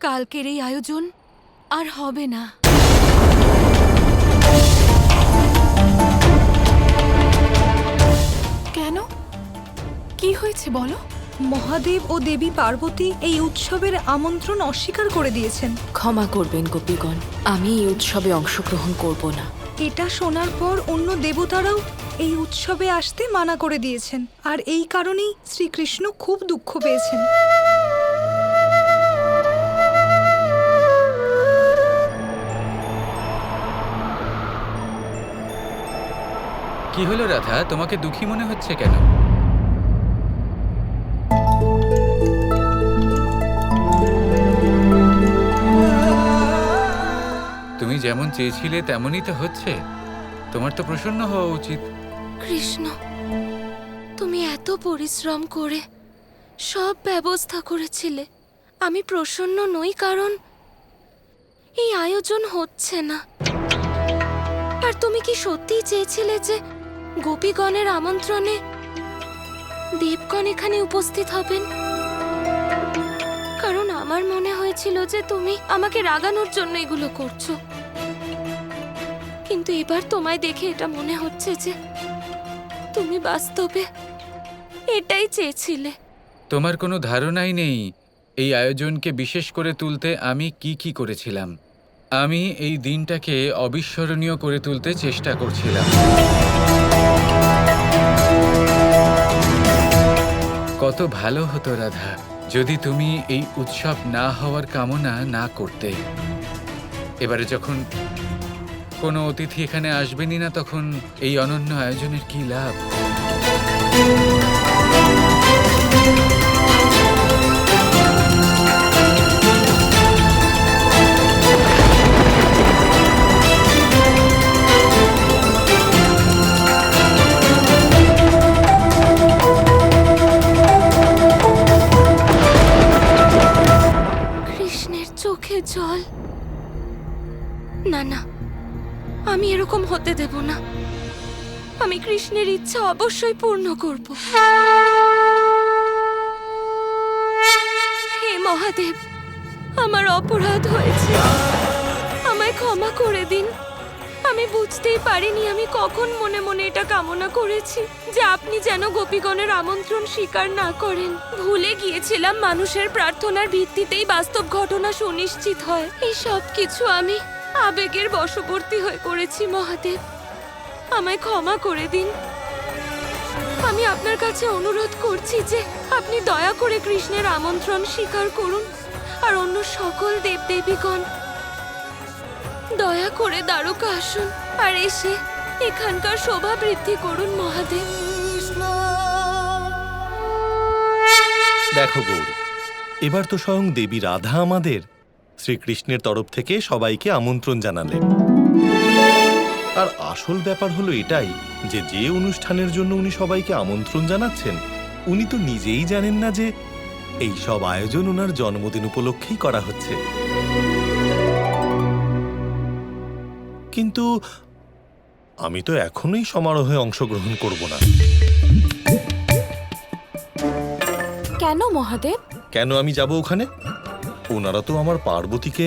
কালকের এই আয়োজন আর হবে না। কেন? কি হয়েছে বলো? মহাদেব ও দেবী পার্বতী এই উৎসবের আমন্ত্রণ অস্বীকার করে দিয়েছেন। ক্ষমা করবেন গোপীগণ, আমি এই উৎসবে অংশগ্রহণ করব না। এটা শোনার পর অন্য দেবতারাও এই উৎসবে আসতে মানা করে দিয়েছেন, আর এই কারণেই শ্রীকৃষ্ণ খুব দুঃখ পেয়েছেন। কি হলো রাধা, তোমাকে দুঃখী মনে হচ্ছে কেন? তুমি যেমন চেয়েছিলে তেমনই তো হচ্ছে। তোমার তো প্রসন্ন হওয়া উচিত। কৃষ্ণ, তুমি এত পরিশ্রম করে সব ব্যবস্থা করেছিলে। আমি প্রসন্ন নই কারণ এই আয়োজন হচ্ছে না। আর তুমি কি সত্যিই চেয়েছিলে যে গোপীগণের আমন্ত্রণে দেবগণ এখানে উপস্থিত হবেন? কারণ আমার মনে হয়েছিল যে তুমি আমাকে রাগানোর জন্য এগুলো করছো, কিন্তু এবার তোমায় দেখে এটা মনে হচ্ছে যে তুমি বাস্তবে এটাই চেয়েছিলে। তোমার কোনো ধারণাই নেই এই আয়োজনকে বিশেষ করে তুলতে আমি কি করেছিলাম। আমি এই দিনটাকে অবিস্মরণীয় করে তুলতে চেষ্টা করছিলাম। কত ভালো হতো রাধা যদি তুমি এই উৎসব না হওয়ার কামনা না করতে। এবারে যখন কোনো অতিথি এখানে আসবেনই না, তখন এই অনন্য আয়োজনের কি লাভ? কৃষ্ণের চোখে জল। না না, আমি এরকম হতে দেব না। আমি কৃষ্ণের ইচ্ছা অবশ্যই পূর্ণ করব। হে মহাদেব, আমার অপরাধ হয়েছে, আমায় ক্ষমা করে দিন। আমি বুঝতেই পারিনি আমি কখন মনে মনে এটা কামনা করেছি যে আপনি যেন গোপীগণের আমন্ত্রণ স্বীকার না করেন। ভুলে গিয়েছিলাম মানুষের প্রার্থনার ভিত্তিতেই বাস্তব ঘটনা সুনিশ্চিত হয়। এই সব কিছু আমি আবেগের বশবর্তী হয়ে করেছি মহাদেব, আমায় ক্ষমা করে দিন। আমি আপনার কাছে অনুরোধ করছি যে আপনি দয়া করে কৃষ্ণের আমন্ত্রণ স্বীকার করুন, আর অন্য সকল দেবদেবীগণ দয়া করে দ্বারকা আসুন আর এসে এখানকার শোভা বৃদ্ধি করুন মহাদেব। দেখো গৌরী, এবার তো স্বয়ং দেবী রাধা আমাদের শ্রীকৃষ্ণের তরফ থেকে সবাইকে আমন্ত্রণ জানালেন। আর আসল ব্যাপার হলো এটাই যে যে অনুষ্ঠানের জন্য উনি সবাইকে আমন্ত্রণ জানাচ্ছেন, উনি তো নিজেই জানেন না যে এই সব আয়োজন ওনার জন্মদিন উপলক্ষেই করা হচ্ছে। কিন্তু আমি তো এখনোই সমারোহে অংশগ্রহণ করব না। কেন মহাদেব? কেন আমি যাব ওখানে? ওনারা তো আমার পার্বতীকে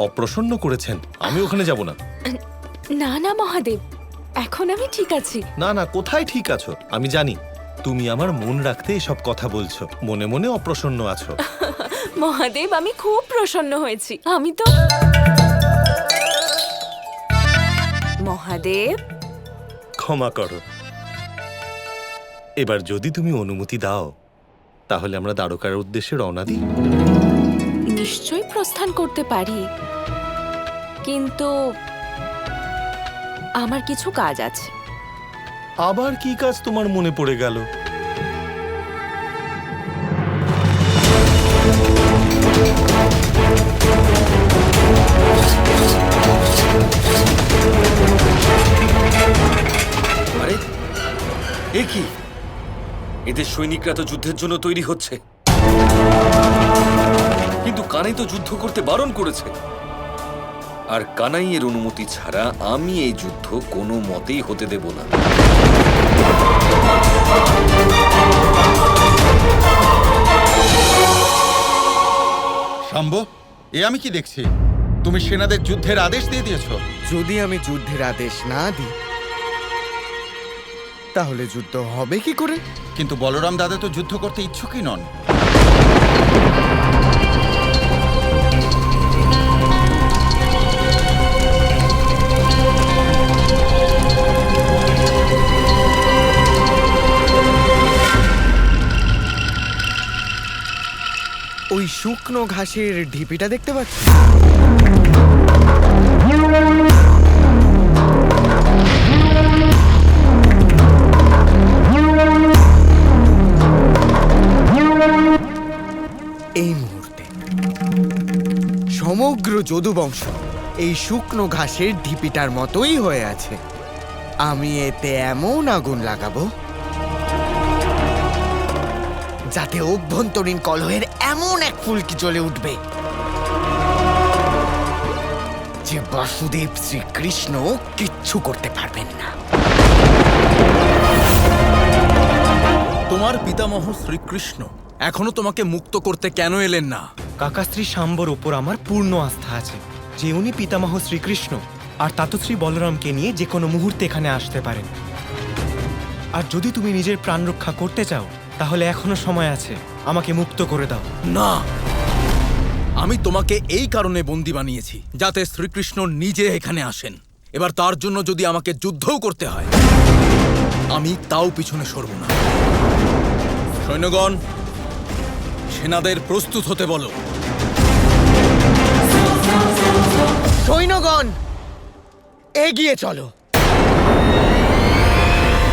অপ্রসন্ন করেছেন, আমি ওখানে যাব না। না না মহাদেব, এখন আমি ঠিক আছি। না না, কোথায় ঠিক আছো? আমি জানি তুমি আমার মন রাখতে এসব কথা বলছো, মনে মনে অপ্রসন্ন আছো। মহাদেব, আমি খুব প্রসন্ন হয়েছি। আমি তো মহাদেব, ক্ষমা করো। এবার যদি তুমি অনুমতি দাও তাহলে আমরা দ্বারকার উদ্দেশ্যে রওনা দিই। নিশ্চয়ই প্রস্থান করতে পারি, কিন্তু আমার কিছু কাজ আছে। আবার কি কাজ তোমার মনে পড়ে গেল? আরে এ কি? এদের সৈনিকরা তো যুদ্ধের জন্য তৈরি হচ্ছে, কিন্তু কানাই তো যুদ্ধ করতে বারণ করেছে। আর কানাইয়ের অনুমতি ছাড়া আমি এই যুদ্ধ কোনো মতেই হতে দেব না। শাম্ব, এ আমি কি দেখছি? তুমি সেনাদের যুদ্ধের আদেশ দিয়ে দিয়েছো। যদি আমি যুদ্ধের আদেশ না দিই তাহলে যুদ্ধ হবে কি করে? কিন্তু বলরাম দাদা তো যুদ্ধ করতে ইচ্ছুকই নন। ওই শুকনো ঘাসের ঢিপিটা দেখতে পাচ্ছি। এই মুহূর্তে সমগ্র যদুবংশ এই শুকনো ঘাসের ঢিপিটার মতোই হয়ে আছে। আমি এতে এমন আগুন লাগাবো যাতে অভ্যন্তরীণ কলহের এমন এক ফুলকি জ্বলে উঠবে যে বাসুদেব শ্রীকৃষ্ণ কিচ্ছু করতে পারবেন না। তোমার পিতামহ শ্রীকৃষ্ণ এখনো তোমাকে মুক্ত করতে কেন এলেন না? কাকাশ্রী শাম্বর ওপর আমার পূর্ণ আস্থা আছে যে উনি পিতামহ শ্রীকৃষ্ণ আর তাতশ্রী বলরামকে নিয়ে যে কোনো মুহূর্তে এখানে আসতে পারেন। আর যদি তুমি নিজের প্রাণ রক্ষা করতে চাও তাহলে এখনো সময় আছে, আমাকে মুক্ত করে দাও। না, আমি তোমাকে এই কারণে বন্দী বানিয়েছি যাতে শ্রীকৃষ্ণ নিজে এখানে আসেন। এবার তার জন্য যদি আমাকে যুদ্ধও করতে হয় আমি তাও পিছনে সরব না। সৈন্যগণ, সেনাদের প্রস্তুত হতে বলো। সৈন্যগণ, এগিয়ে চলো।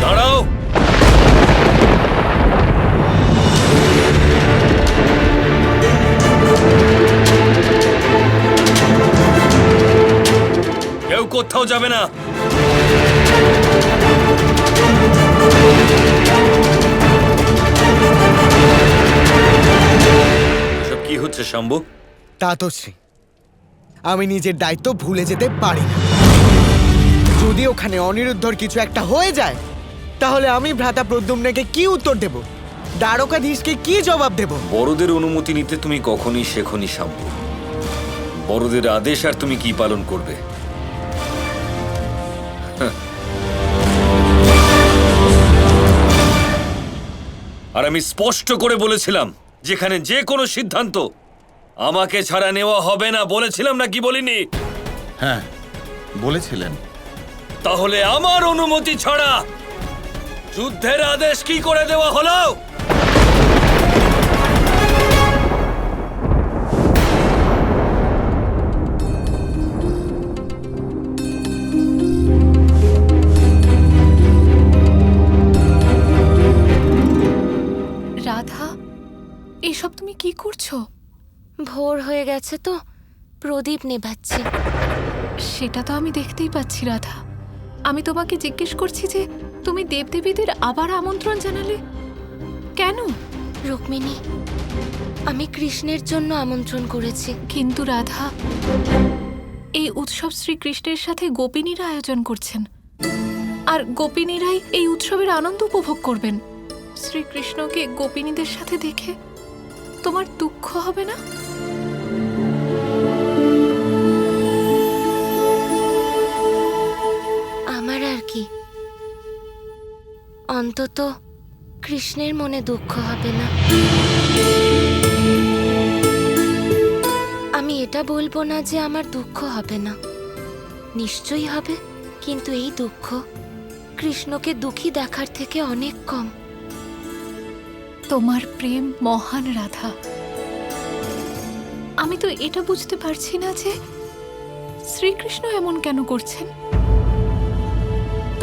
দাঁড়াও। কেউ কোথাও যাবে না। এসব কি হচ্ছে শাম্বু? তাতশ্রী, আমি নিজের দায়িত্ব ভুলে যেতে পারি না। যদি ওখানে অনিরুদ্ধর কিছু একটা হয়ে যায় তাহলে আমি ভ্রাতা প্রদ্যুম্নকে কি উত্তর দেব? দ্বারকাধীশকে কি জবাব দেব? বড়দের অনুমতি নিতে তুমি কখনই শেখনি শাম্বু। বড়দের আদেশ আর তুমি কি পালন করবে? আর আমি স্পষ্ট করে বলেছিলাম যেখানে যে কোনো সিদ্ধান্ত আমাকে ছাড়া নেওয়া হবে না, বলেছিলাম না কি বলিনি? হ্যাঁ, বলেছিলেন। তাহলে আমার অনুমতি ছাড়া যুদ্ধের আদেশ কি করে দেওয়া হলো? রাধা, এসব তুমি কি করছো? ভোর হয়ে গেছে তো প্রদীপ নেভাচ্ছি। সেটা তো আমি দেখতেই পাচ্ছি রাধা। আমি তোমাকে জিজ্ঞেস করছি যে তুমি দেবদেবীদের আবার আমন্ত্রণ জানালে কেন? রুক্মিণী, আমি কৃষ্ণের জন্য আমন্ত্রণ করেছি। কিন্তু রাধা, এই উৎসব শ্রীকৃষ্ণের সাথে গোপিনীরা আয়োজন করছেন, আর গোপিনীরাই এই উৎসবের আনন্দ উপভোগ করবেন। শ্রীকৃষ্ণকে গোপিনীদের সাথে দেখে তোমার দুঃখ হবে না? আমার আর কি, অন্তত কৃষ্ণের মনে দুঃখ হবে না। আমি এটা বলবো না যে আমার দুঃখ হবে না, নিশ্চয়ই হবে, কিন্তু এই দুঃখ কৃষ্ণকে দুঃখী দেখার থেকে অনেক কম। তোমার প্রেম মহান রাধা। আমি তো এটা বুঝতে পারছি না যে শ্রীকৃষ্ণ এমন কেন করছেন।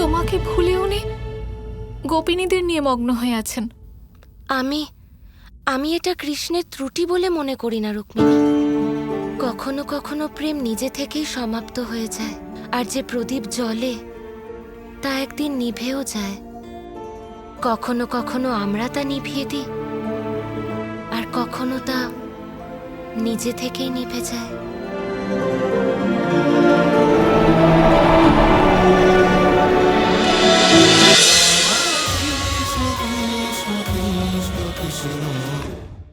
তোমাকে ভুলে উনি গোপিনীদের নিয়ে মগ্ন হয়ে আছেন। আমি এটা কৃষ্ণের ত্রুটি বলে মনে করি না রুক্মিণী। কখনো কখনো প্রেম নিজে থেকেই সমাপ্ত হয়ে যায়, আর যে প্রদীপ জ্বলে তা একদিন নিভেও যায়। কখনো কখনো আমরা তা নিভিয়ে দিই, আর কখনো তা নিজে থেকেই নিভে যায়।